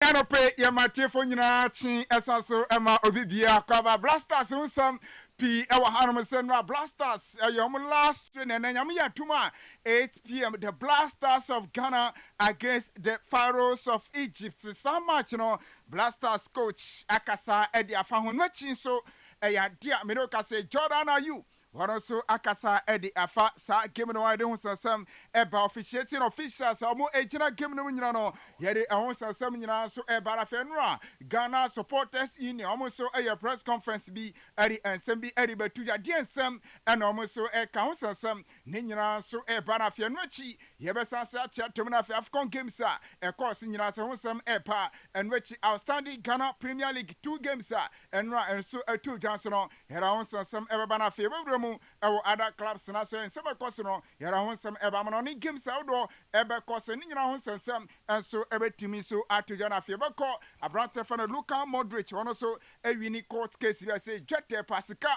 Enano pay your matifo nyina chi esaso ema obibia kwaba blasters unsam P. Our Hanum Senra Blasters, your last train, and Yamia Tuma, 8 p.m. The Blasters of Ghana against the Pharaohs of Egypt. So much, Blasters coach Akasa Eddie Afahun Machin, so a dear Miroka say, Jordan, are you? Waroso akasa edi afa sa game no wide ho sansam eba officiating officials omo ejina game no nyina no yede ho sansam nyina so eba ra fenra Ghana supporters in omo so a press conference bi eri ensem bi eri betu ya de ensem and omo so e ka ho sansam ne nyina so eba ra fenra chi yebe sansa tia tomna fa Afcon games e course nyina so ho sam epa enwechi outstanding Ghana Premier League 2 games enra enso atu dance no era ho sansam eba na fa ewo other clubs na so ensem course no yara ho nsem eba mo no ni games outdoor ebe course ni nyina ho nsem enso ebe timi so atoja na fe beko abrante fa na Luka Modric ono so ewini court case we say jete pasika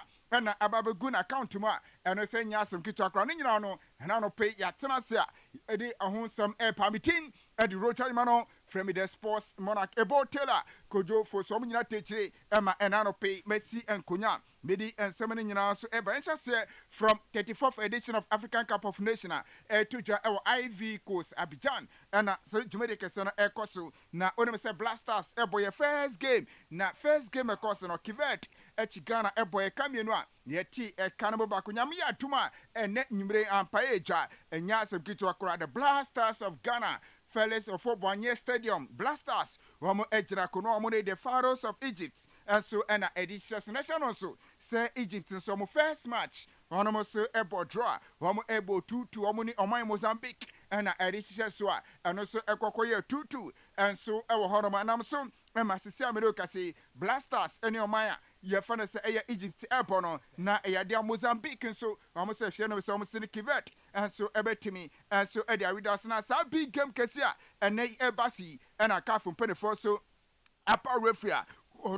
na ababegun account mu a eno se nya asem kitwa kra ni nyina no na no pay ya tena se a edi ho nsem permitting edi rocha imano from the sports monarch ebo Taylor kojo for so nyina techire ema enano pay Messi and Konya medi and seven nyina so eba encha from 34th edition of African Cup of Nations to ja Ivory Coast Abidjan and so jumede kese no ekoso na onim say Blasters ebo your first game ekoso no Kivet Ghana ebo e kamienu a yeti e kanabo bakonyam ya tuma ene nyimre ampae dwa enya asebkitu akora the Blasters of Ghana Fellas of Obanye Stadium, Blasters, Romo Ejra Kono, the Pharaohs of Egypt, and so an edition nation also say Egypt in some first match, Romo Ebo draw, Romo Ebo 2 to Omoni Omai Mozambique, and edition Swa, and also Ekokoye 2-2, and so our Horoma Namson, and Massisia Medoka say Blasters, and your Maya. Ye fana se eya Egypt airport no na eya dia Mozambique so almost se hwe no so almost ni Kivet and so ebetimi and so edia readers na sa big game kesia and ebasi and a car from penny so upper referee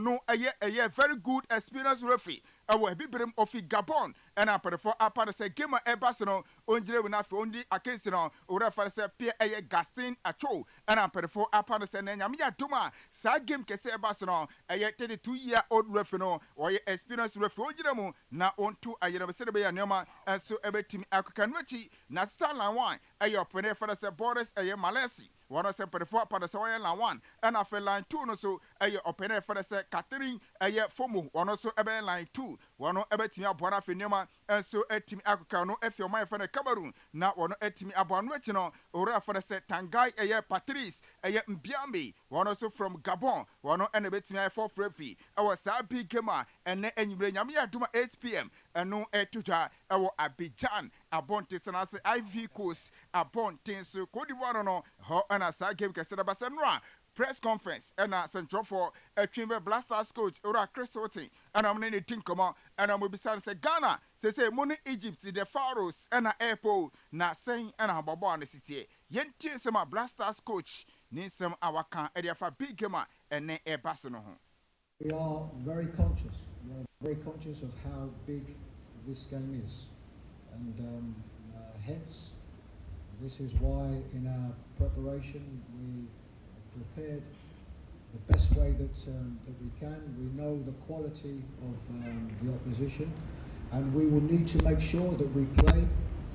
no a very good experienced referee awo bibirem of Gabon and upper for upper say game ebasi no onjire we na fe ondi against no referee say Pierre eye Gastin Acho and upper for upper say na nyame ya doma sa game kese ebasi no 32-year-old referee no or experienced referee onjire mu na onto ayere be se be ya nyoma and so ebetimi akakanwachi na star line 1 aye opene for say Boris aye Malesi one say perfor upper say line 1 and after line 2 no so aye opene for say Catherine aye Fomo one so ebe line 2 one ebetimi abona fe nyoma and so etimi akaka no efi o man for Cameroon na one etimi abona wechi no ora for say Tangai aye Patrice aye Mbiambe one so from Gabon one and ebetimi aye for referee our sabi game and enyimre nyame ya duma 8 p.m. and no etuja our Abidjan abonte sanase Ivory Coast abonte so Cote d'Ivoire no ho and asa game keseda basenra press conference and central for a Twimber Blasters coach Ora Chris Otin and I'm in the team come on and I'm beside say Ghana say money Egypt the Pharaohs and airport na saying and ababo on the city yenti some Blasters coach need some our can area for big game and ne e basino. We are very conscious. We are very conscious of how big this game is, and hence this is why in our preparation we prepared the best way that we can. We know the quality of the opposition, and we will need to make sure that we play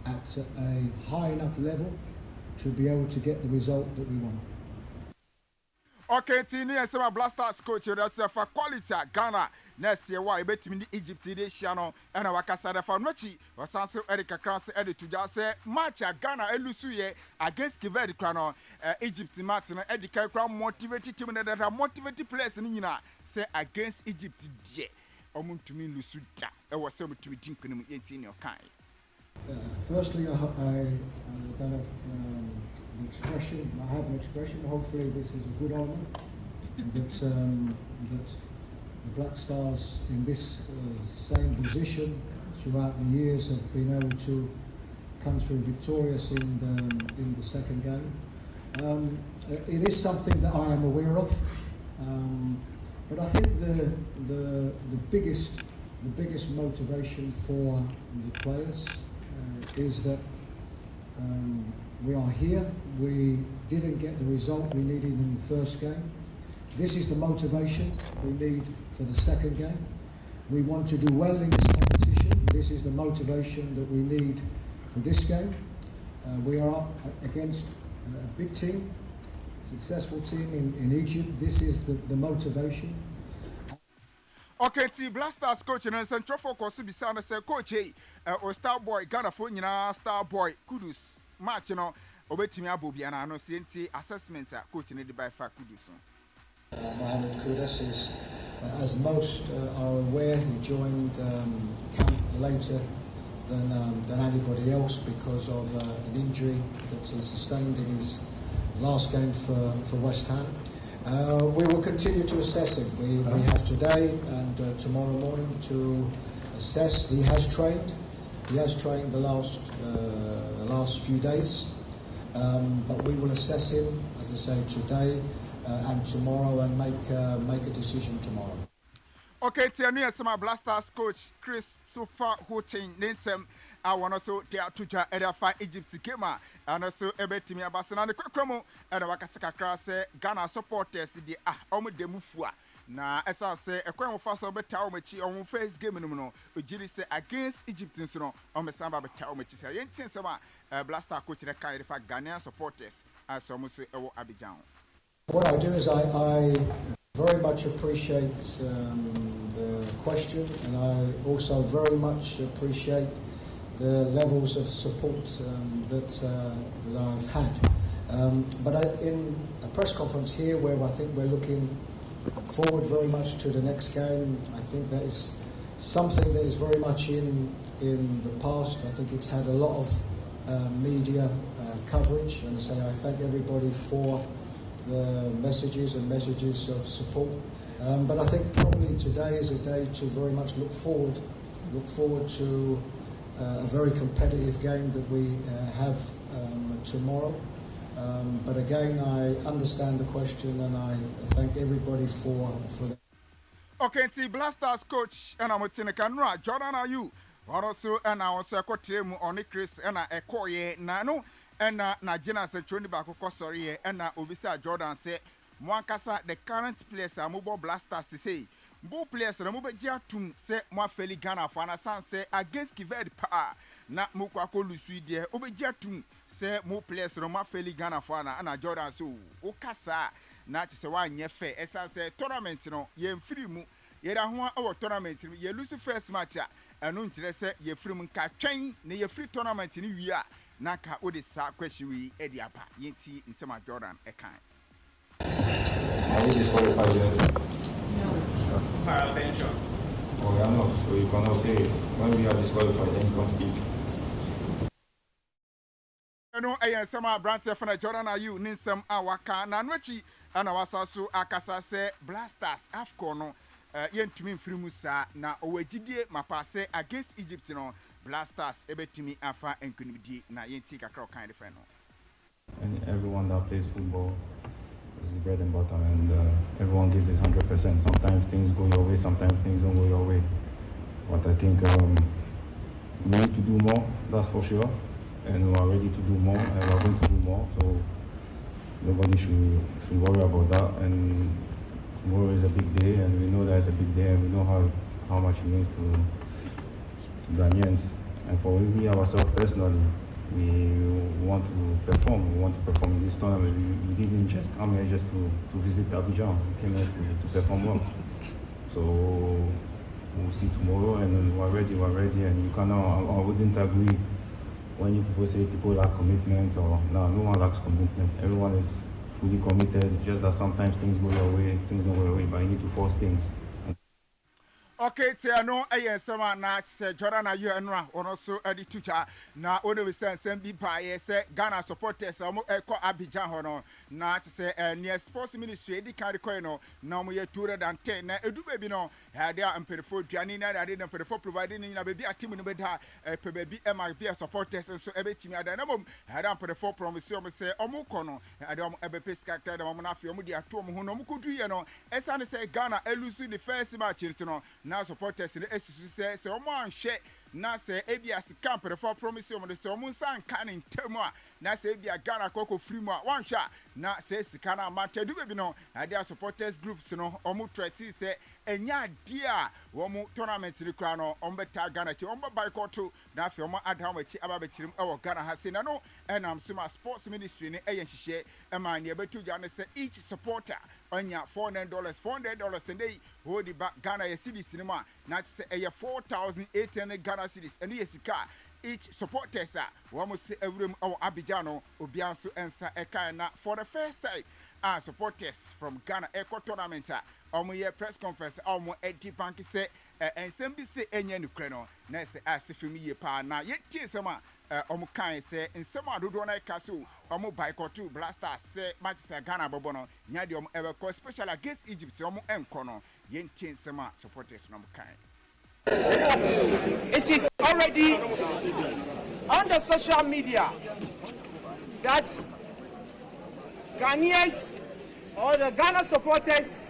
at a high enough level to be able to get the result that we want. Okay, Tini and some Blasters coach that's for quality Ghana. Next year, why between the Egypt this channel and our Casada for Nochi was also Erica Cross edit to just say match Ghana Elusuye against Kivet Crano, Egypt Martin, Edica Crown motivated team that are motivated players in Nina say against Egypt. Yeah, Omun to me Lusuta. I was able to be thinking in your kind. Firstly, I kind of an expression. I have an expression. Hopefully, this is a good omen that that the Black Stars in this same position throughout the years have been able to come through victorious in the second game. It is something that I am aware of, but I think the biggest motivation for the players is that we are here. We didn't get the result we needed in the first game. This is the motivation we need for the second game. We want to do well in this competition. This is the motivation that we need for this game. We are up against a big team, successful team in Egypt. This is the motivation. Okay, T Blasters coach and Central Focus Bisana say coach or Star Boy Ghana for Star Boy Kudus match obetimi abobiana no CNT assessment coach in the by Kudus. Mohamed Kudus is, as most are aware, he joined camp later than anybody else because of an injury that he sustained in his last game for West Ham. We will continue to assess him. We have today and tomorrow morning to assess. He has trained. He has trained the last few days, but we will assess him, as I say, today and tomorrow, and make a decision tomorrow. Okay, Tiania Sama Blasters coach Chris Sofa Houghton Ninsem. I want also to Edafa Egypt Kema and also Ebetimi Abasana and Kwamo and Wakasaka Cross Ghana supporters the Omo Demufua. Na as I say, a crime of fast over Taumachi on first game no Ujiri say against Egyptians no on Samba Taumachi. Yentin Sama Blaster coach the kind of Ghanaian supporters as some say Abidjan. What I do is I very much appreciate the question, and I also very much appreciate the levels of support that I've had. But in a press conference here where I think we're looking forward very much to the next game, I think that is something that is very much in the past. I think it's had a lot of media coverage, and so I thank everybody for the messages of support. But I think probably today is a day to very much look forward to a very competitive game that we have tomorrow. But again, I understand the question and I thank everybody for that. Okay, T Blasters coach and I'm Tineka Jordan are you? Also, and I was a cotremu on Chris and a Koye Nano and Najina said Tony Bako sorry and Obisa Jordan said Mwankasa the current players are mobile blasters to say. Bo players na mobejia tum se mo afeli Ghana fana san se against Kived pa na mukwako lusu de obejia tum se mo players na mo afeli Ghana fana na Jordan so o kasa na ti se wa nyefe esan se tournament no ye mfiri mu ye da ho a tournament ye lose first match a enu ntire se ye firi mu nka twen na ye free tournament ni wi a na ka o de sa question wi e di apa yenti nsema Jordan e kan. Are you disqualified yet? Paraventure. Oh, we are not, so you cannot say it. When we are disqualified, then you can't speak. No, I am some branch from Jordan. Are you Ninsam Awaka? Nanwachi and Awasasu Akasa say Blasters Afcono. Yen to me Frimusa na Owejide Mapase against Egypt. No Blasters Ebetimi Afa and Kunidi na Yentika Crow kind of friend. And everyone that plays football, this is bread and butter, and everyone gives this 100%. Sometimes things go your way, sometimes things don't go your way. But I think we need to do more, that's for sure. And we are ready to do more, and we are going to do more. So nobody should worry about that. And tomorrow is a big day, and we know that it's a big day, and we know how much it means to Ghanaians. And for me, ourselves personally, we want to perform. We want to perform in this tournament. We didn't just come here just to visit Abidjan. We came here to perform well. So we'll see tomorrow, and we're ready. And you cannot, I wouldn't agree when you people say people lack commitment or no one lacks commitment. Everyone is fully committed. Just that sometimes things go your way, things don't go your way, but you need to force things. Okay, Tiano, I sama na say Jordan ayu enra ono so edi tucha na ono we say bi pa ye say Ghana supporters omo eko Abidjan hono na say near sports ministry edi kan record no na omo ye 210 na edu baby no had there amperfo duani na dey na amperfo providing na baby a team no be da pe baby e ma be supporters so ebetimi ada na mom had amperfo promise omo say omo kono ade omo ebe peska kra da omo na afi omo di ato omo ho no omo kodu ye no esa ne say Ghana elusu the first match no na supporters in the SSC say omo anhwe na se ebia sika mpere promise o mo de se o mo nsan kan ntemu a na se ebia Ghana koko free mu a wan hwa na se sika na amate du be no na dia supporters groups no o mo threati se enya dia wo mo tournament ri kra no o mbeta Ghana chi o mba boycott na afi o mo adam achi aba be chirim e wo Ghana ha se na no enam suma sports ministry ne eyen hihye e ma ne betu ja ne se each supporter onya $400 and they hold the back Ghana ye cedis cinema not say a 4,800 Ghana cedis and yesika each supporters one say a room or Abidjano Obianso and Sa Ekana for the first time supporters from Ghana Eco Tournament year press conference almost 80 bank say and some say any Ukraine na say as if me pa na yet sama omukan say in some do na kaso omo boycott blasters say Manchester Ghana bobono nya de omo ever cause special against Egypt omo enko no yentin sama supporters no omukan. It is already on the social media that Ghanaians or the Ghana supporters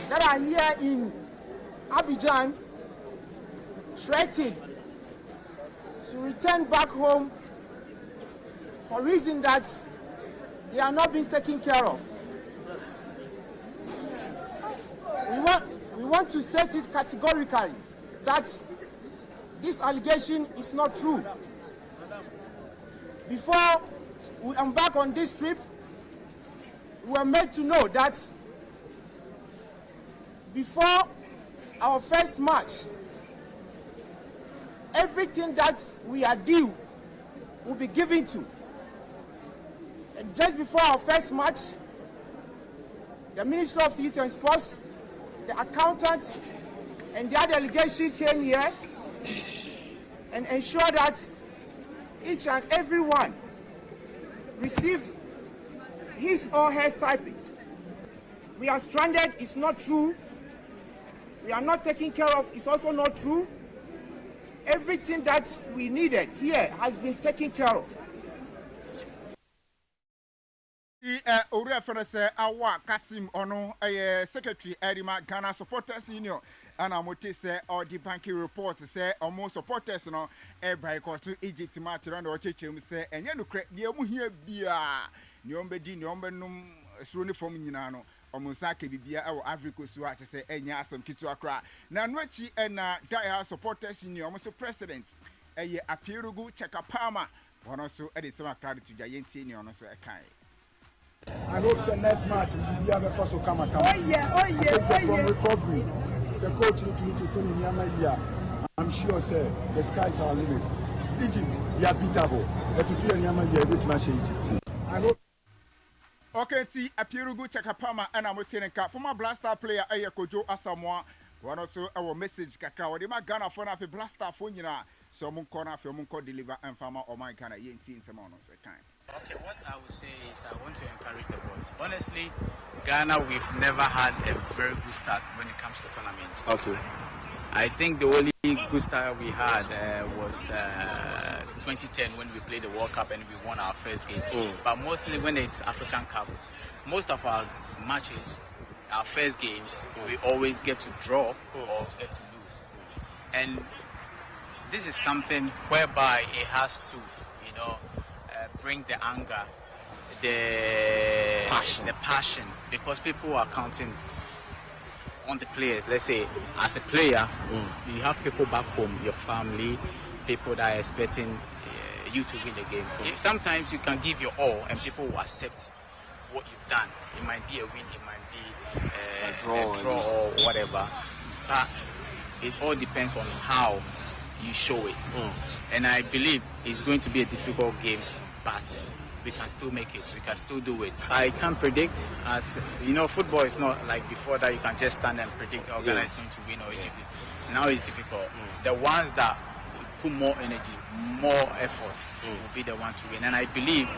that are here in Abidjan threatened to return back home for reason that they are not being taken care of. We want to state it categorically that this allegation is not true. Before we embark on this trip, we were made to know that before our first match, everything that we are due will be given to. And just before our first match, the Minister of Youth and Sports, the accountants, and the other delegation came here and ensured that each and every one receive his or her stipends. We are stranded, it's not true. We are not taken care of, it's also not true. Everything that we needed here has been taken care of. Ore Fenese Awa Kasim Ono, Secretary Erima Ghana Supporters Union, and I would say all the banking report say almost supporters no boycott to Egypt match around the Chechim say and you know here bia Nyombe di Nyombe num sruni from Yinano. Omusake bibia e wo Africa so a say enya asem kitu akra na nwachi e na die supporters union omuso president eye Apierugu Chekapama wono so e de some akra to giant union no so e kan. I hope the next match will be able to come. Oh yeah. From recovery, the coach need to turn in Yama. I'm sure, sir, the skies are limit. Egypt, they are beatable. But to turn Yama, they are good to match Egypt. I hope. Okay, T. Apierugu Chekapama and I'm telling you, former Blaster player Kojo Asamoah. One also our message kakra. What my Ghana phone after Blaster phone so mun corner for mun deliver and farmer or my Ghana yentin semono so kind. Okay, what I would say is I want to encourage the boys. Honestly, Ghana, we've never had a very good start when it comes to tournaments. Okay. I think the only good start we had was 2010 when we played the World Cup and we won our first game. But mostly when it's African Cup, most of our matches, our first games, we always get to draw or get to lose. And this is something whereby it has to, bring the anger, the passion, because people are counting on the players. Let's say, as a player, you have people back home, your family, people that are expecting you to win the game. Sometimes you can give your all and people will accept what you've done. It might be a win, it might be a draw or whatever. But it all depends on how you show it. And I believe it's going to be a difficult game, but we can still make it. We can still do it. I can't predict, as football is not like before that you can just stand and predict Ghana is going to win or Egypt. Now it's difficult. The ones that put more energy, more effort will be the one to win. And I believe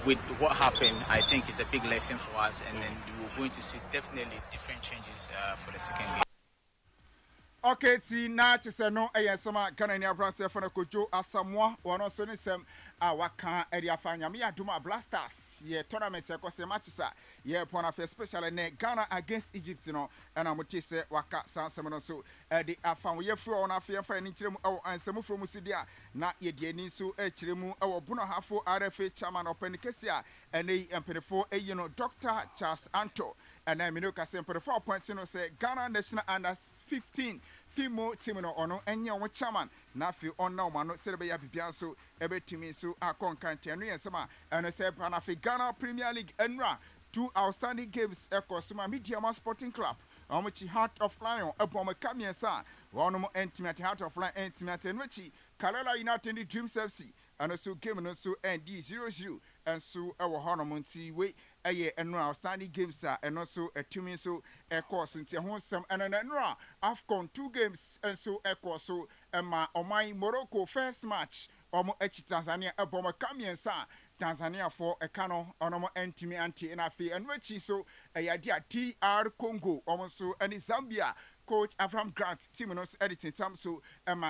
with what happened, I think it's a big lesson for us, and then we're going to see definitely different changes for the second game. Okay, ti na chise no eyesema Ghana ni abrante for Kojo Asamoah wono so ne sem a waka area fanya me aduma Blasters ye tournament e kose matisa ye pona fe special ne Ghana against Egypt no na mote se waka sansem no so de afan ye fro on afa fa ni kiremu e ansemu from sidia na ye de ani so e kiremu e bono hafo RFA chairman open kesia ene empirefo eyi no Dr. Charles Anto and I mean, Casem for 4 points, say Ghana National Under 15 female team no ono enye wo chairman na fi on na ma no serebe ya bibia so ebe timi so akon kantia no yensema and say na fi Ghana Premier League enra 2 outstanding games ekosuma Media Sporting Club omochi Heart of Lion ebo mo kamiensa wono mo intimate Heart of Lion intimate nwechi Kalala United Dreams FC and so game no so ND 0-0 and so ewo hono mo nti we eye eno outstanding games and also a tumi so e course nti ho sem and eno AFCON 2 games and so e course so ma oman Morocco first match omo echi Tanzania ebo kamiensa Tanzania for a canon onomo entimi anti na fi and wechi so e dia DR Congo omo so and Zambia coach Avram Grant team no editing time so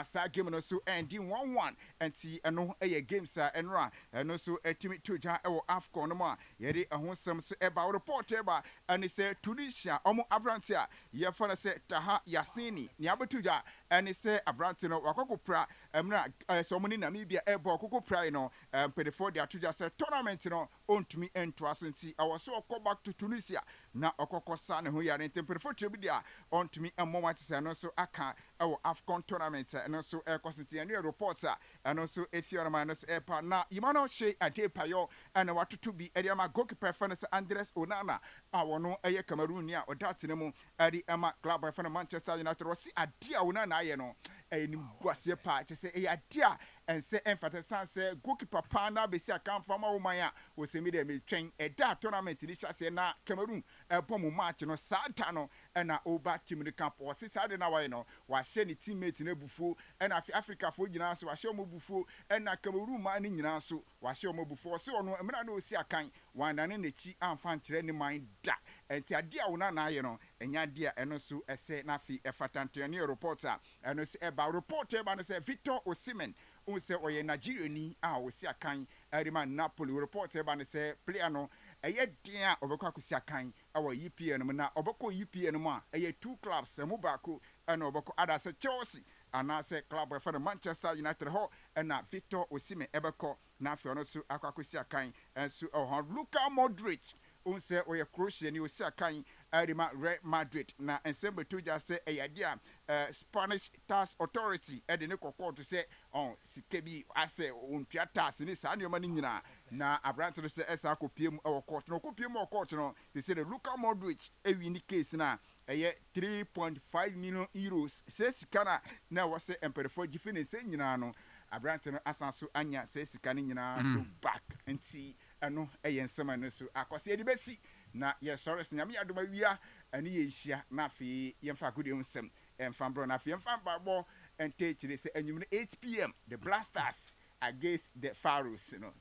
sa game no so ending 1-1 and ti eno eye games enra eno so etimi toja e wo AFCON no ma ye de ehosem so e ba report e ba and say Tunisia omo Abrantia ye for say Taha Yasini ni abatuja and say Abrantia no wakokopra emra so mo ni Namibia e ba wakokopra no pedefo de atuja say tournament no ontumi ento asonti I was so go back to Tunisia na okokosa ne ho ya ne pedefo trebidia ontumi moment say no so aka e AFCON tournament and so e kositi and reports and also if you are minus airpa na Emmanuel Shea Adepayo and watutu bi Ediama goalkeeper fans Andres Onana awono eye Cameroon ya odatene mu edi Emma club for Manchester United rosi adia Onana aye no eni guase pa che say e adia and say emphasis say goalkeeper pa na be si aka fama woman ya wo se mi de me twen e da tournament ni say na Cameroon e bom match no sata no na oba team ni camp o se sade na why no wa she ni teammate na bufu na Africa fo nyina so wa she mo bufu na Cameroon ma ni nyina so wa she mo bufu se ono emra na osi akan wanda ne nechi amfa nkire ni man da enti ade a wona na aye no enya de a eno so ese na fi efatante ne reporter eno se e ba reporter ba no se Victor Osimhen o se oye Nigeria ni a osi akan erima Napoli reporter ba no se player no eye den a obekọ akosi akan awo EPN mu na obekọ EPN mu a eye 2 clubs mu baako na obekọ ada se Chelsea ana se club for Manchester United ho na Victor Osimhen ebekọ na afọ no so akosi akan enso Luka Modric unse oye Croatia ni osi akan erima Real Madrid na ensemble to just say eyadia Spanish Tax Authority e de ne kokọ to say on sikebi ase ontua tax ni sa nyoma ni nyina na Abrante se esa kopiem e court no kopiem e court no they say the Luka Modric e win case na eye 3.5 million euros se sikana na wase emperor gifine se nyina no Abrante no asanso anya se sikana nyina so back enti eno eye nsema no so akose edi besi na ye sorry nyame adoma wia ani ye hia na afi ye mfa gudi nsem emfa bro na afi emfa babo ente chire se anyum 8 p.m. the Blasters against the Pharaohs no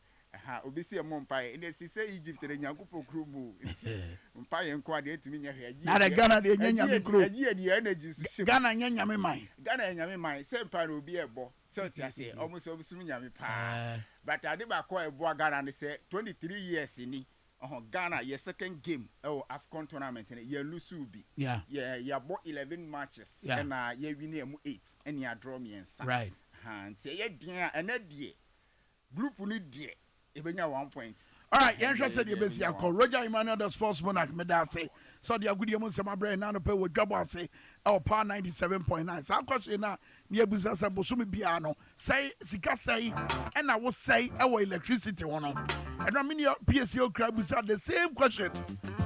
obisi e mompai ene si se Egypt de nyankopɔ krumu mpai enko ade etimi nya hwe na de Ghana de nya nyame kru agi de energy so Ghana nya nyame man Ghana nyame man se mpa na obi ebo so ti ase almost obisum nyame pa but ade ba ko ebo Ghana ne se 23 years ni Ghana your second game AFCON tournament ye lose bi ya bo 11 matches and ye win em 8 and ya draw me ensa right nti ye dia ena die group ni die ebenya 1 point. All right, yen hwe said ye besi akọ Roger Emmanuel the sportsman akmeda say so the agudie mu sema bre na no pe wo Dwabo Ase power 97.9 sa question na ne abusa sa bosumi bia no say sika say e na wo say e wo electricity wono and I mean your PSO crowd busa the same question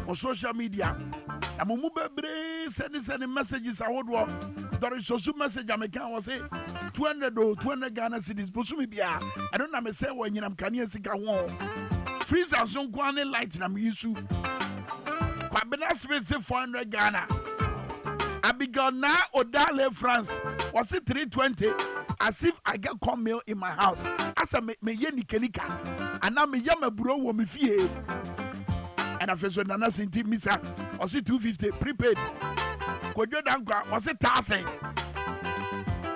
on social media amumu bebre send messages awodo there is social message American was say 200 Ghana cedis bosumi bia I don't know me say wo nyinam kane sika wo freezer so kwane light na me use Kwabena Smith say 400 Ghana. Abigail na Odale France was it 320 as if I get corn meal in my house. As I me ye nikenika and I me yama bro wo me fie. And I feel Nana Sinti Misa was it 250 prepaid. Kojo Dankwa was it 1,000.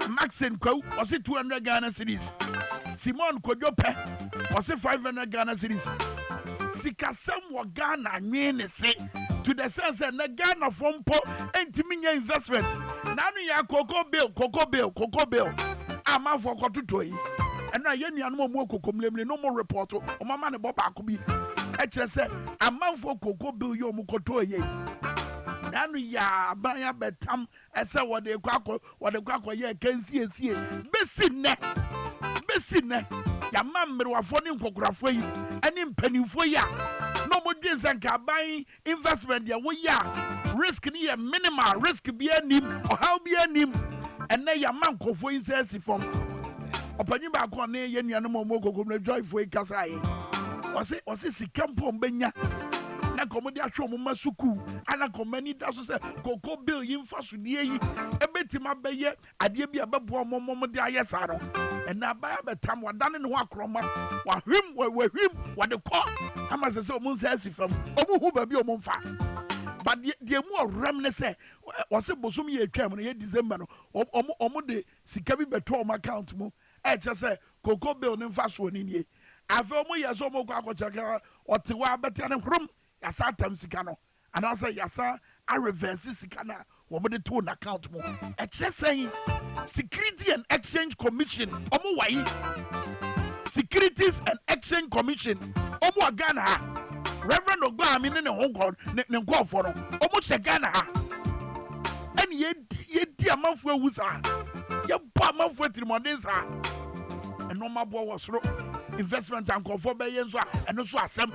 Maxine Kwa was it 200 Ghana cedis. Simon Kojope was it 500 Ghana cedis. Sikasem wa Ghana nyene say to the sense that the Ghana from po entiminye investment. Nanu ya cocoa bill. Ama for kotutoyi. And na yeni anu mo kokomlemle no more report o mama ne boba akobi. Eche say ama for cocoa bill yo mo kotoyi. Nanu ya abanya betam ese wode kwakọ ye kensie besi ne ya mammere wafo ne nkokurafo yi ene mpanimfo ya no mo dwen se nka ban investment ya wo ya risk ni ye minimal risk bi anim or how bi anim ene ya mankofo yi se fom opanyi ba ko ne ye nuanom mo kokomre joyful kasa yi wose sikampo mbenya na komodi ahwe mo masuku ana komani da so se koko bill yin faso ne yi ebetima beye ade bi abebo mo de ayesa no ena ba betam wadane ne ho akroma wahwim wade ko ama se o mun se asifam o mu hu ba bi o mun fa but de mu orem ne se wose bosom ye twam no ye December no o de sika bi beto o account mu e che se koko bill ne faso ni nie afa o mu ye so mo kwa akochaka o te wa bete ne hrum yasa tam sika no anasa yasa a reverse sika na wo mo de to na account mo e kire say Security and Exchange Commission omo wai Securities and Exchange Commission omo Ghana ha Reverend Ogbami ne honko ne nkofo no omo che Ghana ha en ye di amanfo awusa ye ba amanfo atrimodin sa eno mabo wo soro investment and nkofo be ye nso a eno so asem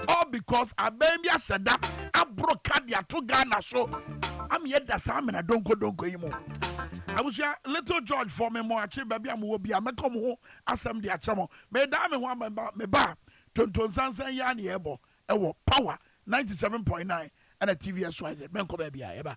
all because abemia seda abroka dia to Ghana so am ye da sa me na donko yimo I was little George for me more achi baby am wo bia mekom ho asem de achamo me da me ho me ba tonton sansan ya ne ebo ewo power 97.9 and a TVS YZ men ko ba bia e ba